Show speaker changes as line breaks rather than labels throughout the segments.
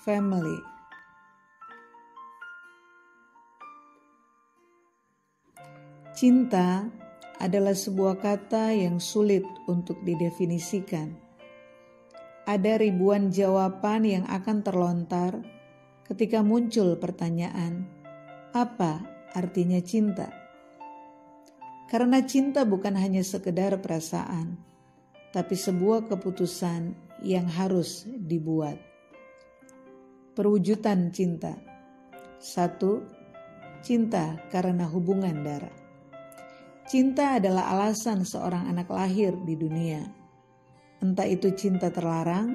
family. Cinta adalah sebuah kata yang sulit untuk didefinisikan. Ada ribuan jawaban yang akan terlontar ketika muncul pertanyaan, apa artinya cinta? Karena cinta bukan hanya sekedar perasaan, tapi sebuah keputusan yang harus dibuat. Perwujudan cinta. 1. Cinta karena hubungan darah. Cinta adalah alasan seorang anak lahir di dunia. Entah itu cinta terlarang,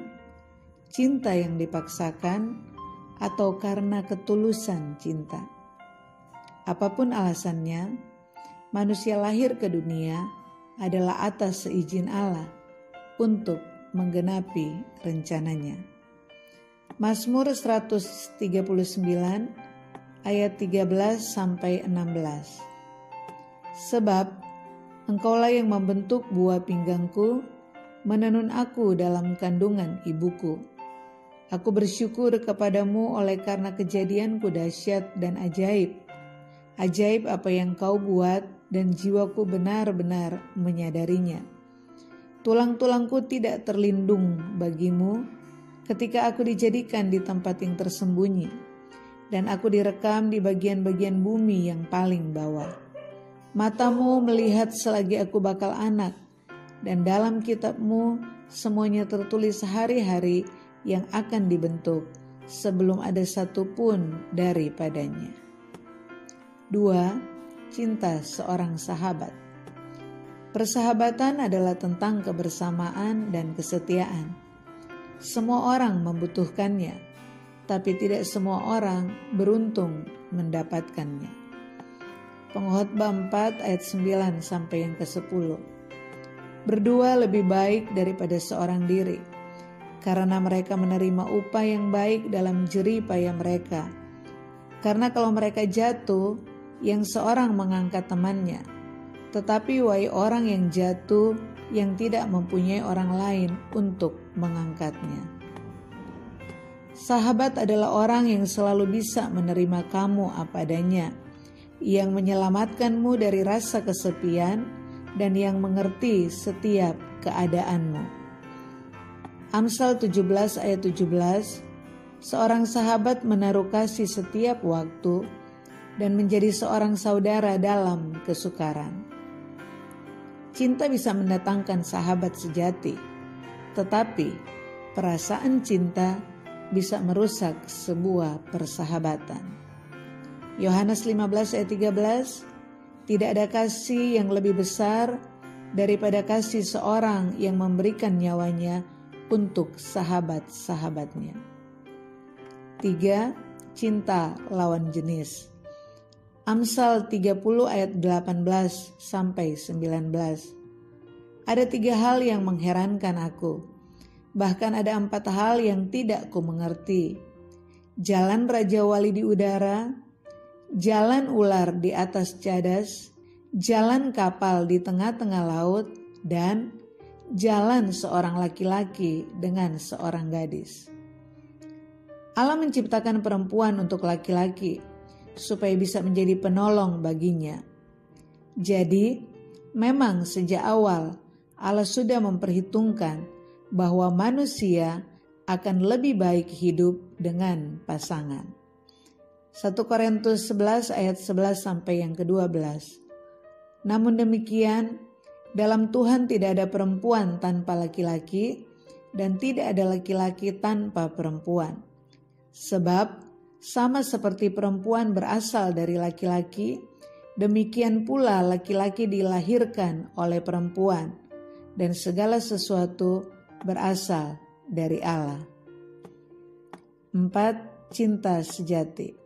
cinta yang dipaksakan, atau karena ketulusan cinta. Apapun alasannya, manusia lahir ke dunia adalah atas seizin Allah untuk menggenapi rencananya. Mazmur 139 ayat 13-16. Sebab Engkaulah yang membentuk buah pinggangku, menenun aku dalam kandungan ibuku. Aku bersyukur kepadamu oleh karena kejadianku dahsyat dan ajaib. Ajaib apa yang kau buat dan jiwaku benar-benar menyadarinya. Tulang-tulangku tidak terlindung bagimu ketika aku dijadikan di tempat yang tersembunyi dan aku direkam di bagian-bagian bumi yang paling bawah. Matamu melihat selagi aku bakal anak, dan dalam kitabmu semuanya tertulis hari-hari yang akan dibentuk sebelum ada satu pun daripadanya. 2. Cinta seorang sahabat. Persahabatan adalah tentang kebersamaan dan kesetiaan. Semua orang membutuhkannya, tapi tidak semua orang beruntung mendapatkannya. Pengkhotbah 4 ayat 9 sampai yang ke-10. Berdua lebih baik daripada seorang diri, karena mereka menerima upah yang baik dalam jerih payah mereka. Karena kalau mereka jatuh, yang seorang mengangkat temannya, tetapi wahai orang yang jatuh yang tidak mempunyai orang lain untuk mengangkatnya. Sahabat adalah orang yang selalu bisa menerima kamu apa adanya, yang menyelamatkanmu dari rasa kesepian dan yang mengerti setiap keadaanmu. Amsal 17 ayat 17, seorang sahabat menaruh kasih setiap waktu dan menjadi seorang saudara dalam kesukaran. Cinta bisa mendatangkan sahabat sejati, tetapi perasaan cinta bisa merusak sebuah persahabatan. Yohanes 15 ayat 13, tidak ada kasih yang lebih besar daripada kasih seorang yang memberikan nyawanya untuk sahabat-sahabatnya. 3. Cinta lawan jenis. Amsal 30 ayat 18 sampai 19. Ada 3 hal yang mengherankan aku, bahkan ada 4 hal yang tidak ku mengerti. Jalan Raja Wali di udara, jalan ular di atas cadas, jalan kapal di tengah-tengah laut, dan jalan seorang laki-laki dengan seorang gadis. Allah menciptakan perempuan untuk laki-laki supaya bisa menjadi penolong baginya. Jadi, memang sejak awal Allah sudah memperhitungkan bahwa manusia akan lebih baik hidup dengan pasangan. 1 Korintus 11 ayat 11 sampai yang ke-12. Namun demikian, dalam Tuhan tidak ada perempuan tanpa laki-laki dan tidak ada laki-laki tanpa perempuan. Sebab sama seperti perempuan berasal dari laki-laki, demikian pula laki-laki dilahirkan oleh perempuan, dan segala sesuatu berasal dari Allah. 4. Cinta sejati.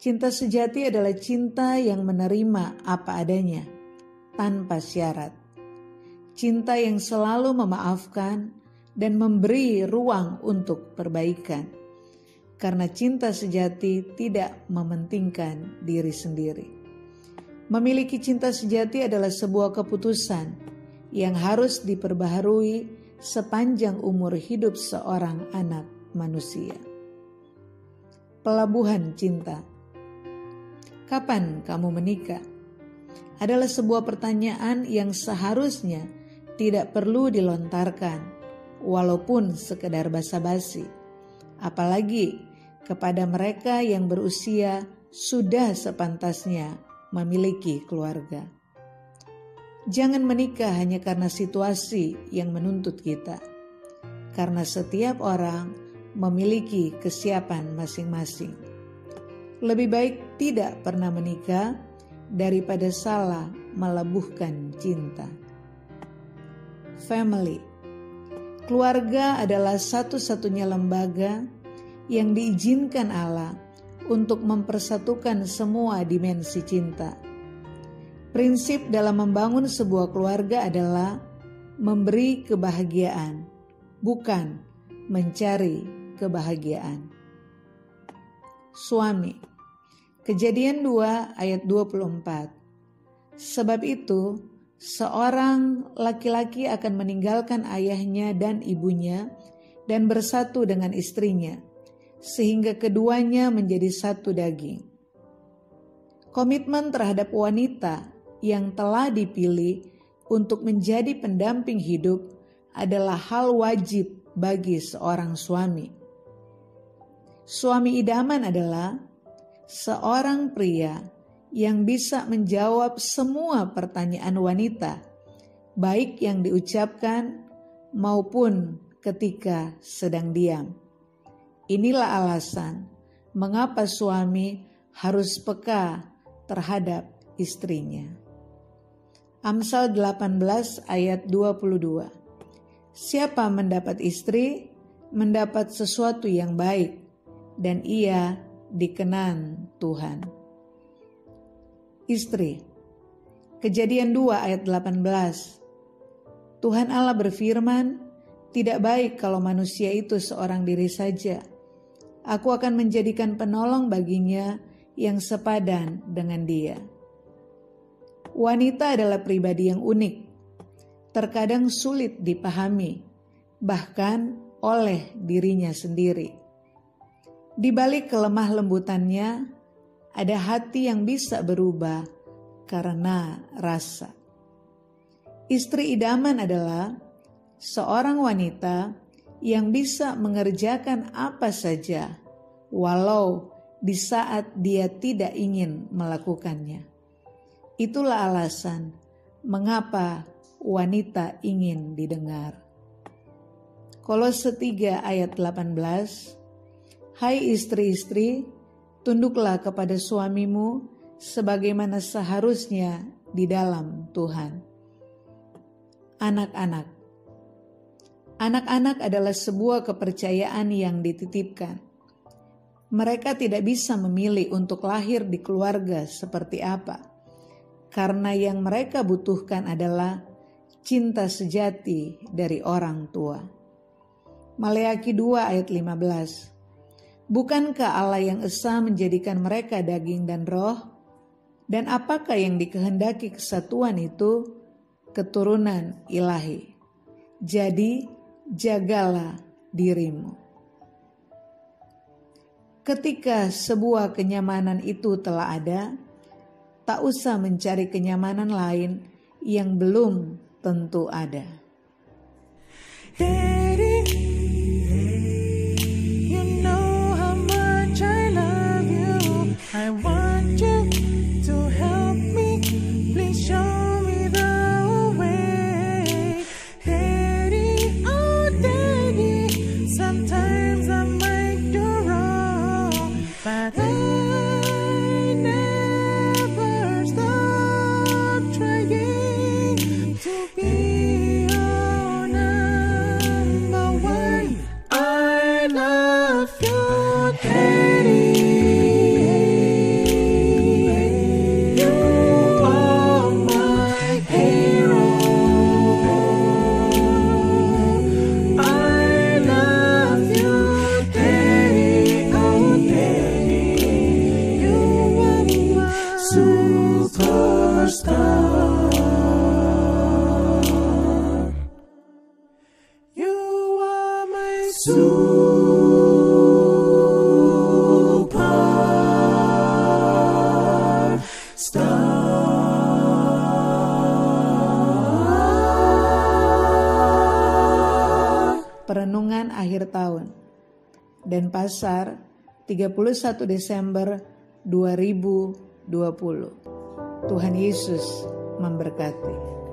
Cinta sejati adalah cinta yang menerima apa adanya, tanpa syarat. Cinta yang selalu memaafkan dan memberi ruang untuk perbaikan. Karena cinta sejati tidak mementingkan diri sendiri. Memiliki cinta sejati adalah sebuah keputusan yang harus diperbaharui sepanjang umur hidup seorang anak manusia. pelabuhan cinta. Kapan kamu menikah? Adalah sebuah pertanyaan yang seharusnya tidak perlu dilontarkan, walaupun sekedar basa-basi. Apalagi kepada mereka yang berusia sudah sepantasnya memiliki keluarga. Jangan menikah hanya karena situasi yang menuntut kita, karena setiap orang memiliki kesiapan masing-masing. Lebih baik tidak pernah menikah daripada salah melebuhkan cinta. Family. Keluarga adalah satu-satunya lembaga yang diizinkan Allah untuk mempersatukan semua dimensi cinta. Prinsip dalam membangun sebuah keluarga adalah memberi kebahagiaan, bukan mencari kebahagiaan. Suami. Kejadian 2 ayat 24. Sebab itu, seorang laki-laki akan meninggalkan ayahnya dan ibunya dan bersatu dengan istrinya, sehingga keduanya menjadi satu daging. Komitmen terhadap wanita yang telah dipilih untuk menjadi pendamping hidup adalah hal wajib bagi seorang suami. Suami idaman adalah seorang pria yang bisa menjawab semua pertanyaan wanita, baik yang diucapkan maupun ketika sedang diam. Inilah alasan mengapa suami harus peka terhadap istrinya. Amsal 18 ayat 22. Siapa mendapat istri, mendapat sesuatu yang baik, dan ia dikenan Tuhan. Istri. Kejadian 2 ayat 18. Tuhan Allah berfirman, tidak baik kalau manusia itu seorang diri saja. Aku akan menjadikan penolong baginya yang sepadan dengan dia. Wanita adalah pribadi yang unik, terkadang sulit dipahami, bahkan oleh dirinya sendiri. Di balik kelemah lembutannya, ada hati yang bisa berubah karena rasa. Istri idaman adalah seorang wanita yang bisa mengerjakan apa saja, walau di saat dia tidak ingin melakukannya. Itulah alasan mengapa wanita ingin didengar. Kolose 3 ayat 18. Hai istri-istri, tunduklah kepada suamimu sebagaimana seharusnya di dalam Tuhan. Anak-anak. Anak-anak adalah sebuah kepercayaan yang dititipkan. Mereka tidak bisa memilih untuk lahir di keluarga seperti apa, karena yang mereka butuhkan adalah cinta sejati dari orang tua. Maleakhi 2 ayat 15. Bukankah Allah yang esa menjadikan mereka daging dan roh? Dan apakah yang dikehendaki kesatuan itu? Keturunan ilahi. Jadi, jagalah dirimu. Ketika sebuah kenyamanan itu telah ada, tak usah mencari kenyamanan lain yang belum tentu ada.
Daddy, you know how much I love you. I want you to help me. Please show me the way. Daddy, oh Daddy, sometimes I might do wrong, but I never stop trying to be your number one. I love you, Daddy. You are my hero. I love you, Daddy. Oh, Daddy. You are my superstar. You are my superstar.
perenungan akhir tahun. Denpasar, 31 Desember 2020. Tuhan Yesus memberkati.